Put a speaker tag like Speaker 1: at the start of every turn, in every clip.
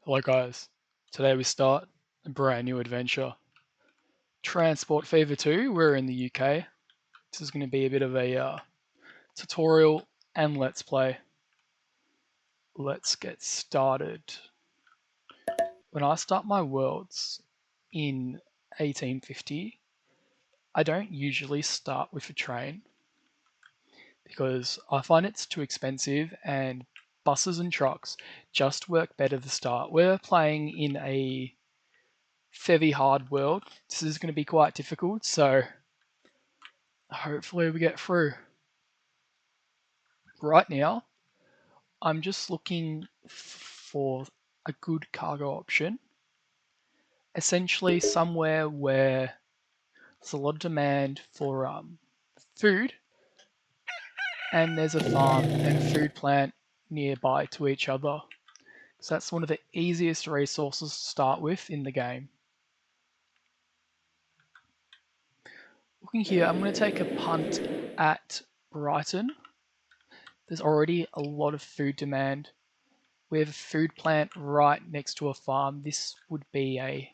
Speaker 1: Hello guys, today we start a brand new adventure. Transport Fever 2, we're in the UK. This is going to be a bit of a tutorial and let's play. Let's get started. When I start my worlds in 1850, I don't usually start with a train because I find it's too expensive and buses and trucks just work better to start. We're playing in a very hard world. This is going to be quite difficult, so hopefully we get through. Right now, I'm just looking for a good cargo option. Essentially, somewhere where there's a lot of demand for food, and there's a farm and food plant nearby to each other. So that's one of the easiest resources to start with in the game. Looking here, I'm going to take a punt at Brighton. There's already a lot of food demand. We have a food plant right next to a farm. This would be a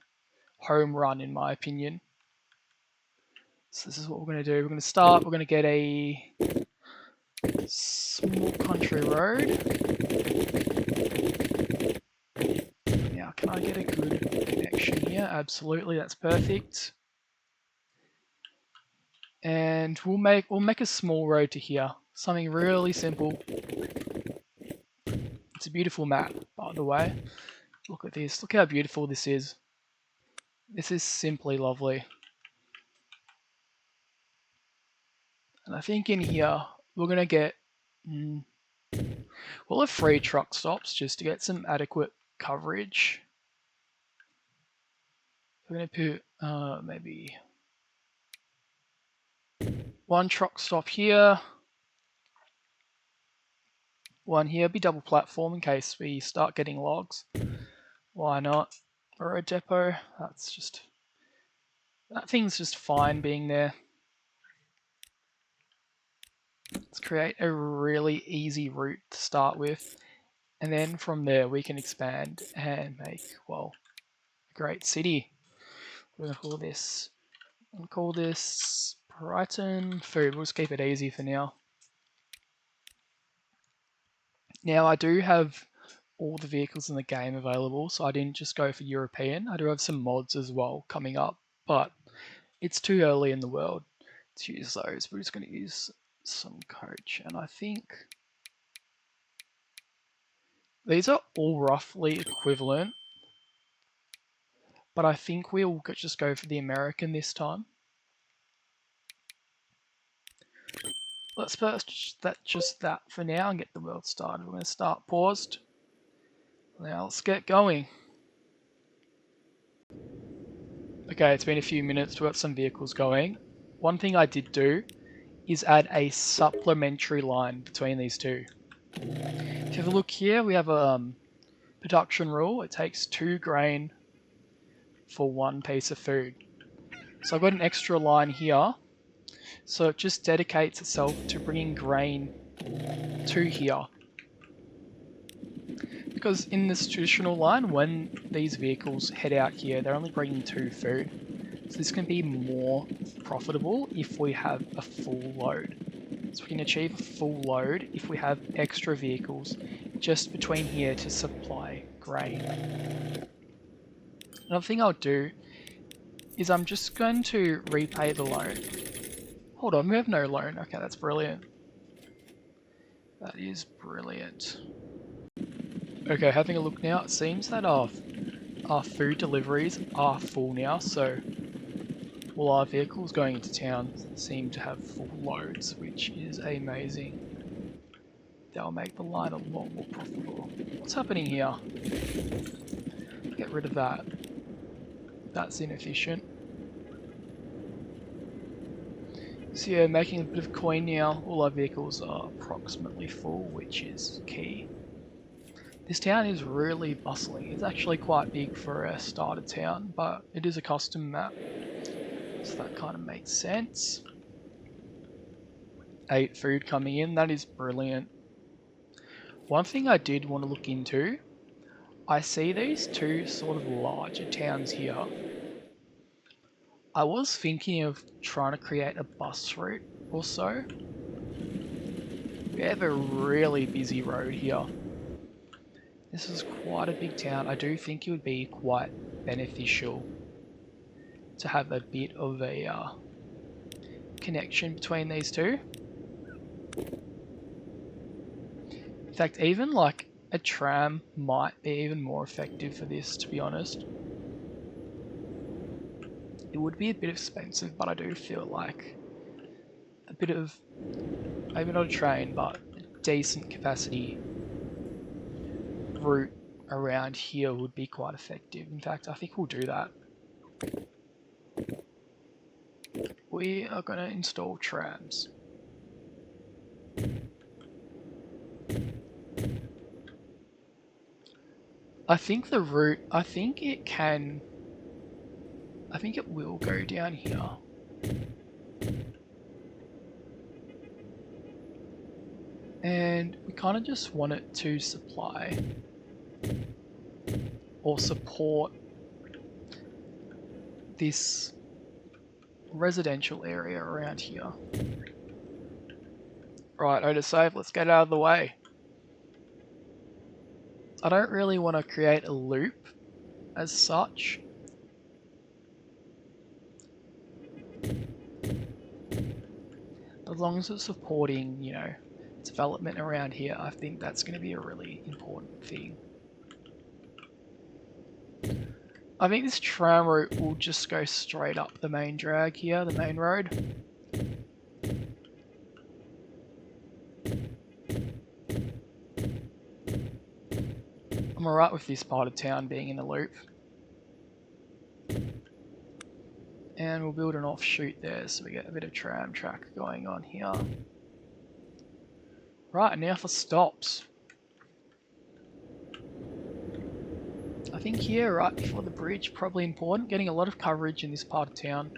Speaker 1: home run in my opinion. So this is what we're going to do. We're going to start, we're going to get a small country road. Now, can I get a good connection here? Absolutely, that's perfect. And we'll make a small road to here. Something really simple. It's a beautiful map, by the way. Look at this. Look how beautiful this is. This is simply lovely. And I think in here, we're going to get... we'll have 3 truck stops just to get some adequate coverage. We're going to put maybe 1 truck stop here. 1 here, be double platform in case we start getting logs. Why not? Or a depot, that thing's just fine being there. Let's create a really easy route to start with. And then from there we can expand and make, well, a great city. We're going to call this Brighton Food. We'll just keep it easy for now. Now I do have all the vehicles in the game available, so I didn't just go for European. I do have some mods as well coming up, but it's too early in the world to use those. We're just going to use some coach, and I think these are all roughly equivalent, but I think we'll just go for the American this time. Let's first just that for now and get the world started. We're going to start paused. Now let's get going. Okay, it's been a few minutes. We've got some vehicles going. One thing I did do is add a supplementary line between these two. If you have a look here, we have a production rule. It takes 2 grain for 1 piece of food. So I've got an extra line here. So it just dedicates itself to bringing grain to here. Because in this traditional line, when these vehicles head out here, they're only bringing 2 food. So this can be more profitable if we have a full load. So we can achieve a full load if we have extra vehicles just between here to supply grain. Another thing I'll do is I'm just going to repay the loan. Hold on, we have no loan. Okay, that's brilliant. That is brilliant. Okay, having a look now, it seems that our food deliveries are full now, so all our vehicles going into town seem to have full loads, which is amazing. That'll make the line a lot more profitable. What's happening here? Get rid of that. That's inefficient. So yeah, making a bit of coin now. All our vehicles are approximately full, which is key. This town is really bustling. It's actually quite big for a starter town, but it is a custom map, so that kind of makes sense. 8 food coming in, that is brilliant. One thing I did want to look into, I see these two sort of larger towns here. I was thinking of trying to create a bus route or so. We have a really busy road here. This is quite a big town. I do think it would be quite beneficial to have a bit of a connection between these two. In fact, even like a tram might be even more effective for this, to be honest. It would be a bit expensive, but I do feel like a bit of, maybe not a train, but a decent capacity route around here would be quite effective. In fact, I think we'll do that. We are going to install trams. I think the route, I think it will go down here. And we kind of just want it to supply or support this residential area around here. Right, autosave, let's get out of the way. I don't really want to create a loop as such. As long as it's supporting, you know, development around here, I think that's going to be a really important thing. I think this tram route will just go straight up the main drag here, the main road. I'm alright with this part of town being in a loop. And we'll build an offshoot there so we get a bit of tram track going on here. Right, now for stops. I think here, right before the bridge, probably important. Getting a lot of coverage in this part of town.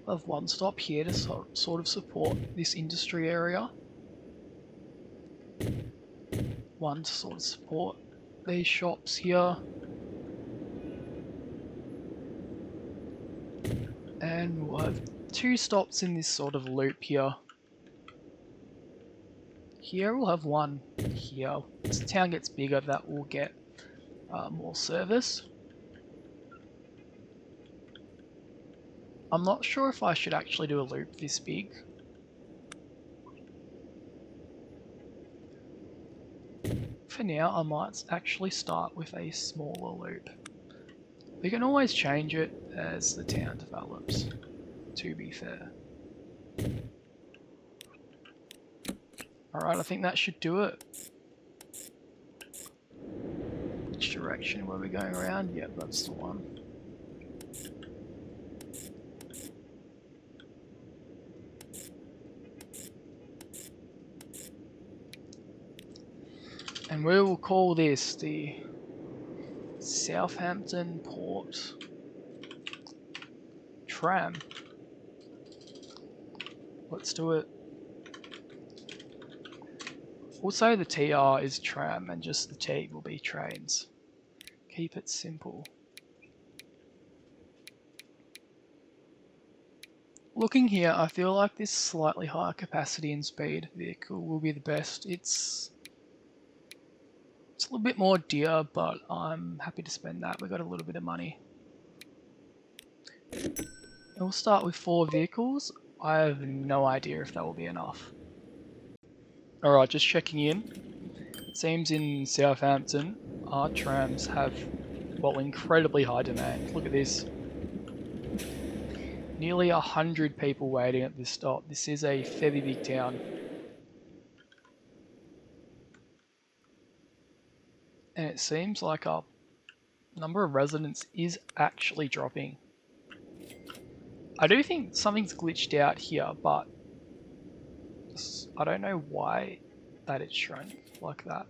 Speaker 1: We'll have one stop here to sort of support this industry area. One to sort of support these shops here. And we'll have two stops in this sort of loop here. Here we'll have one here. As the town gets bigger, that will get more service. I'm not sure if I should actually do a loop this big. For now, I might actually start with a smaller loop. We can always change it as the town develops, to be fair. Alright, I think that should do it. Which direction were we going around? Yep, that's the one. And we will call this the Southampton Port Tram. Let's do it. We'll say the TR is tram and just the T will be trains. Keep it simple. Looking here, I feel like this slightly higher capacity and speed vehicle will be the best. It's a little bit more dear, but I'm happy to spend that. We got a little bit of money. And we'll start with 4 vehicles. I have no idea if that will be enough. Alright, just checking in. It seems in Southampton, our trams have, well, incredibly high demand. Look at this. Nearly 100 people waiting at this stop. This is a fairly big town. And it seems like our number of residents is actually dropping. I do think something's glitched out here, but I don't know why that it shrunk like that.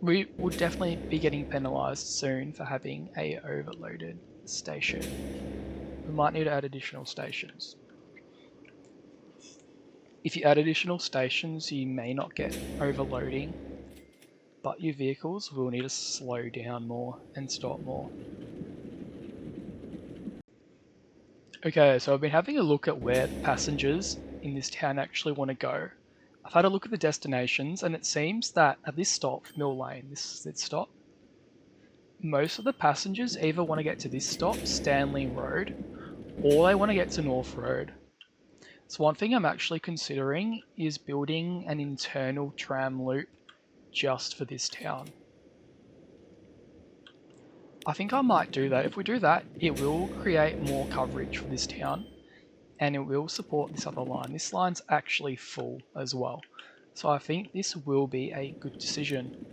Speaker 1: We will definitely be getting penalised soon for having a overloaded station. We might need to add additional stations. If you add additional stations, you may not get overloading, but your vehicles will need to slow down more and stop more. Okay, so I've been having a look at where passengers in this town actually want to go. I've had a look at the destinations, and it seems that at this stop, Mill Lane, this stop, most of the passengers either want to get to this stop, Stanley Road, or they want to get to North Road. So one thing I'm actually considering is building an internal tram loop just for this town. I think I might do that. If we do that, it will create more coverage for this town, and it will support this other line. This line's actually full as well. So I think this will be a good decision.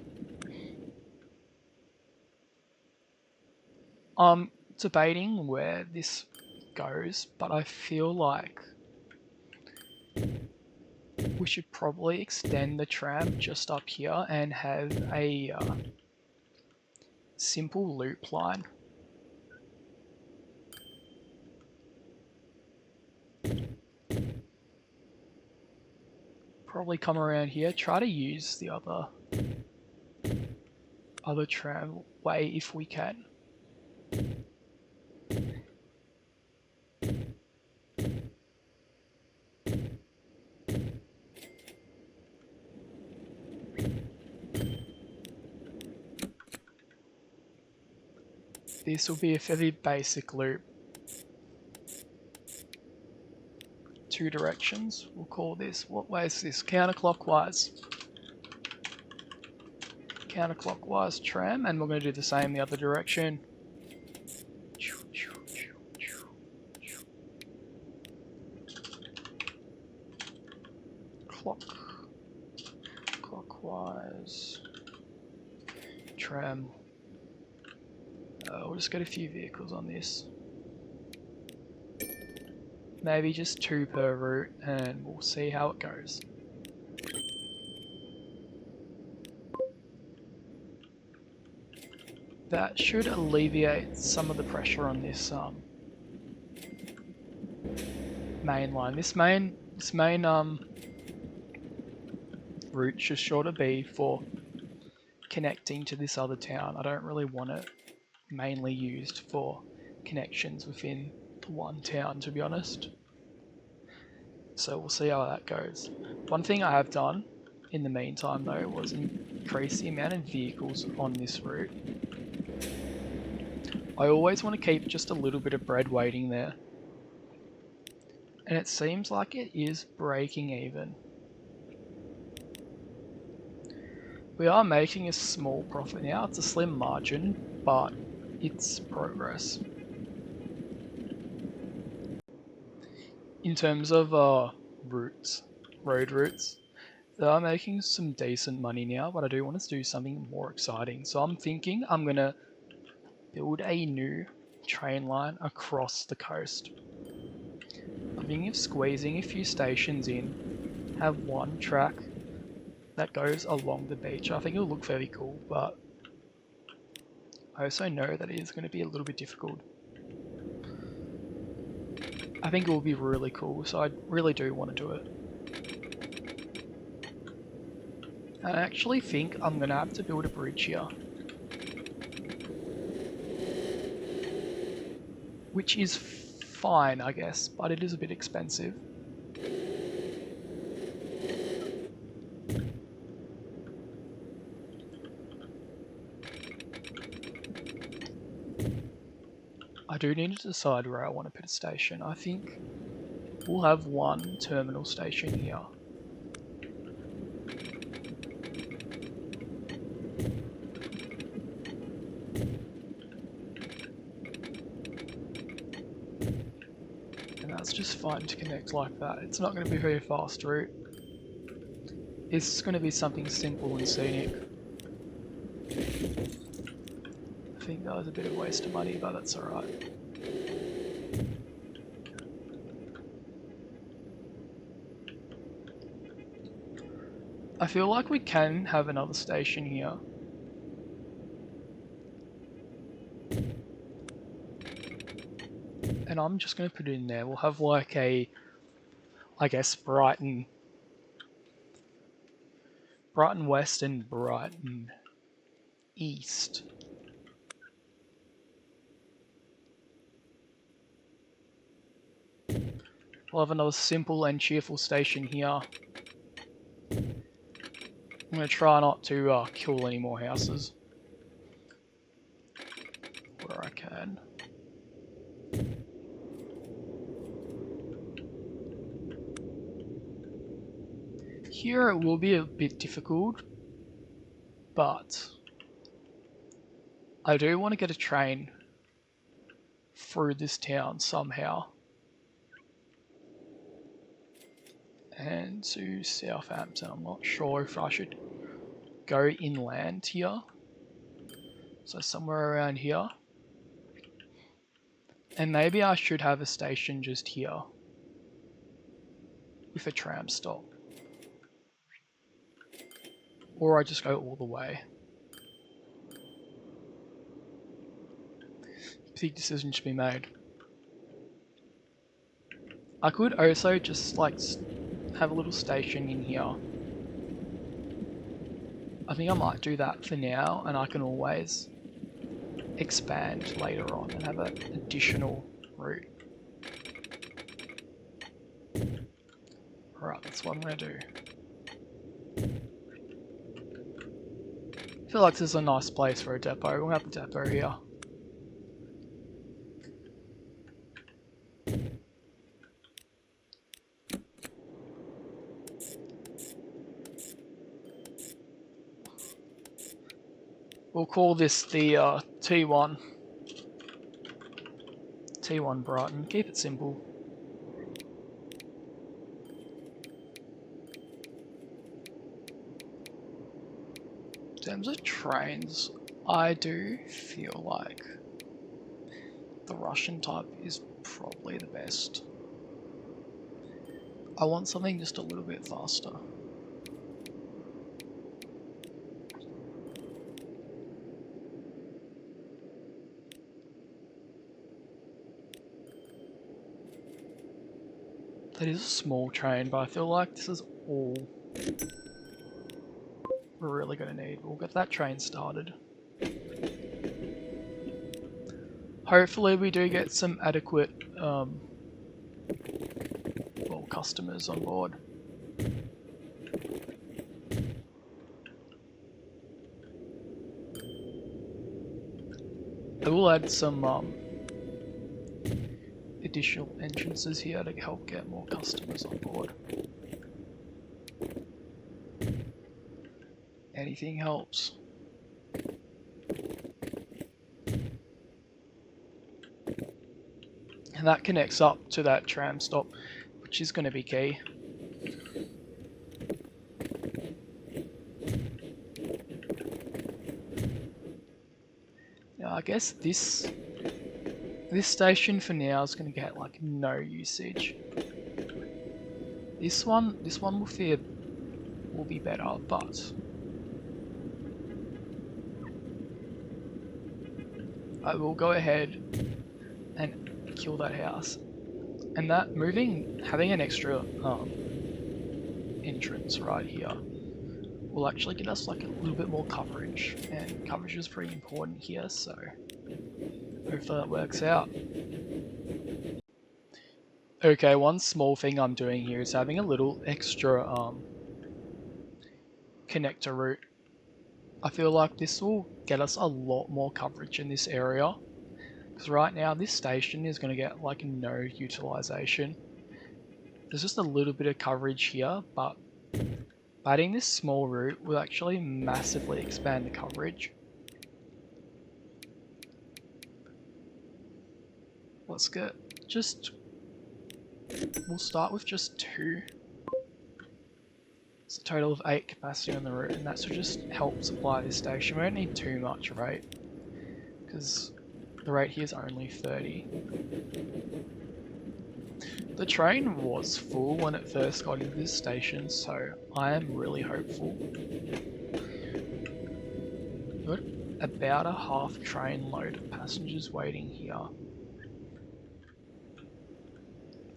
Speaker 1: I'm debating where this goes, but I feel like we should probably extend the tram just up here and have a simple loop line. Probably come around here, try to use the other tramway if we can. This will be a fairly basic loop. 2 directions, we'll call this, what way is this? Counterclockwise. Counterclockwise tram, and we're going to do the same the other direction. Clockwise tram. We'll just get a few vehicles on this. Maybe just 2 per route, and we'll see how it goes. That should alleviate some of the pressure on this main line. This main route should sure to be for connecting to this other town. I don't really want it mainly used for connections within the one town, to be honest. So we'll see how that goes. One thing I have done in the meantime though was increase the amount of vehicles on this route. I always want to keep just a little bit of bread waiting there. And it seems like it is breaking even. We are making a small profit now. It's a slim margin, but it's progress. In terms of road routes, they are making some decent money now, but I do want to do something more exciting. So I'm thinking I'm going to build a new train line across the coast. I'm thinking of squeezing a few stations in, have one track that goes along the beach. I think it'll look fairly cool, but I also know that it is going to be a little bit difficult. I think it will be really cool, so I really do want to do it. I actually think I'm going to have to build a bridge here, which is fine, I guess, but it is a bit expensive. I do need to decide where I want to put a station. I think we'll have one terminal station here. And that's just fine to connect like that. It's not going to be a very fast route. It's going to be something simple and scenic. I think that was a bit of a waste of money, but that's alright. I feel like we can have another station here. And I'm just going to put it in there. We'll have like a, I guess, Brighton West and Brighton east. We'll have another simple and cheerful station here. I'm going to try not to kill any more houses where I can. Here it will be a bit difficult, but I do want to get a train through this town somehow. And to Southampton, I'm not sure if I should go inland here. So somewhere around here. And maybe I should have a station just here with a tram stop. Or I just go all the way. Big decision to be made. I could also just like have a little station in here. I think I might do that for now, and I can always expand later on and have an additional route. Alright, that's what I'm going to do. I feel like this is a nice place for a depot. We're going to have the depot here. We'll call this the T1. T1 Brighton. Keep it simple. In terms of trains, I do feel like the Russian type is probably the best. I want something just a little bit faster. That is a small train, but I feel like this is all we're really going to need. We'll get that train started. Hopefully we do get some adequate customers on board. I will add some additional entrances here to help get more customers on board. Anything helps. And that connects up to that tram stop, which is going to be key. Now I guess this station for now is going to get like no usage. This one will be better, but I will go ahead and kill that house. And that having an extra entrance right here will actually get us like a little bit more coverage, and coverage is pretty important here, so hopefully that works out. Okay, one small thing I'm doing here is having a little extra connector route. I feel like this will get us a lot more coverage in this area, because right now this station is going to get like no utilization. There's just a little bit of coverage here, but adding this small route will actually massively expand the coverage. Let's get we'll start with just 2. It's a total of 8 capacity on the route, and that should just help supply this station. We don't need too much rate, because the rate here is only 30. The train was full when it first got into this station, so I am really hopeful. We've got about a half train load of passengers waiting here.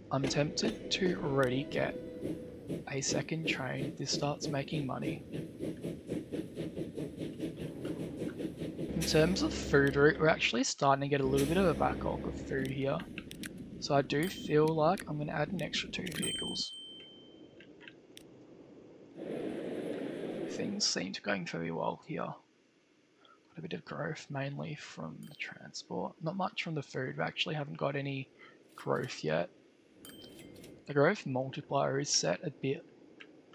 Speaker 1: I'm tempted to already get a second train if this starts making money. terms of food route, we're actually starting to get a little bit of a backlog of food here. So I do feel like I'm going to add an extra 2 vehicles. Things seem to be going very well here. Got a bit of growth, mainly from the transport. Not much from the food, we actually haven't got any growth yet. The growth multiplier is set a bit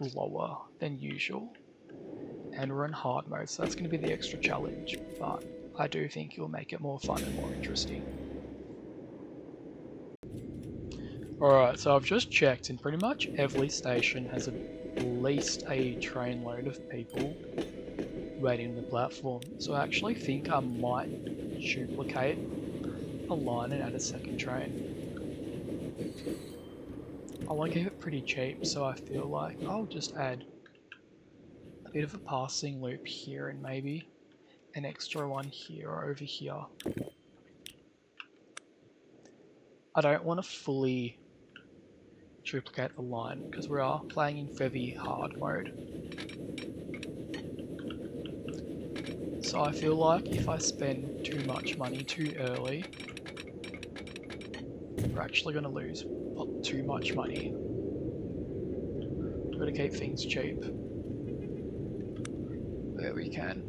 Speaker 1: lower than usual. And we're in hard mode, so that's going to be the extra challenge, but I do think it'll make it more fun and more interesting. Alright, so I've just checked, and pretty much every station has at least a train load of people waiting on the platform. So I actually think I might duplicate a line and add a second train. I want to keep it pretty cheap, so I feel like I'll just add a bit of a passing loop here and maybe an extra one here or over here. I don't want to fully duplicate the line because we are playing in very hard mode. So I feel like if I spend too much money too early, we're actually going to lose too much money. We've got to keep things cheap where we can.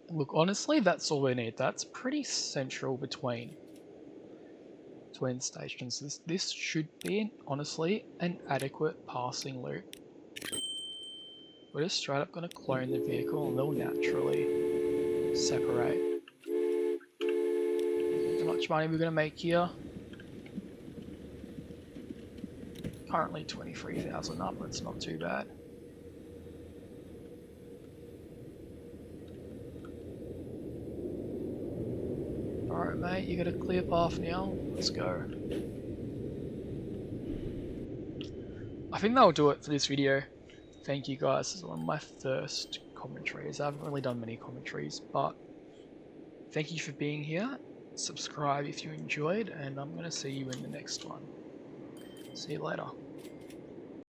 Speaker 1: Look, honestly, that's all we need. That's pretty central between stations. This should be, honestly, an adequate passing loop. We're just straight up going to clone the vehicle and they'll naturally separate. How much money we're going to make here? Currently 23,000 up, that's not too bad. Alright mate, you got a clear path now, let's go. I think that'll do it for this video. Thank you guys, this is one of my first commentaries. I haven't really done many commentaries, but thank you for being here. Subscribe if you enjoyed, and I'm going to see you in the next one. See you later.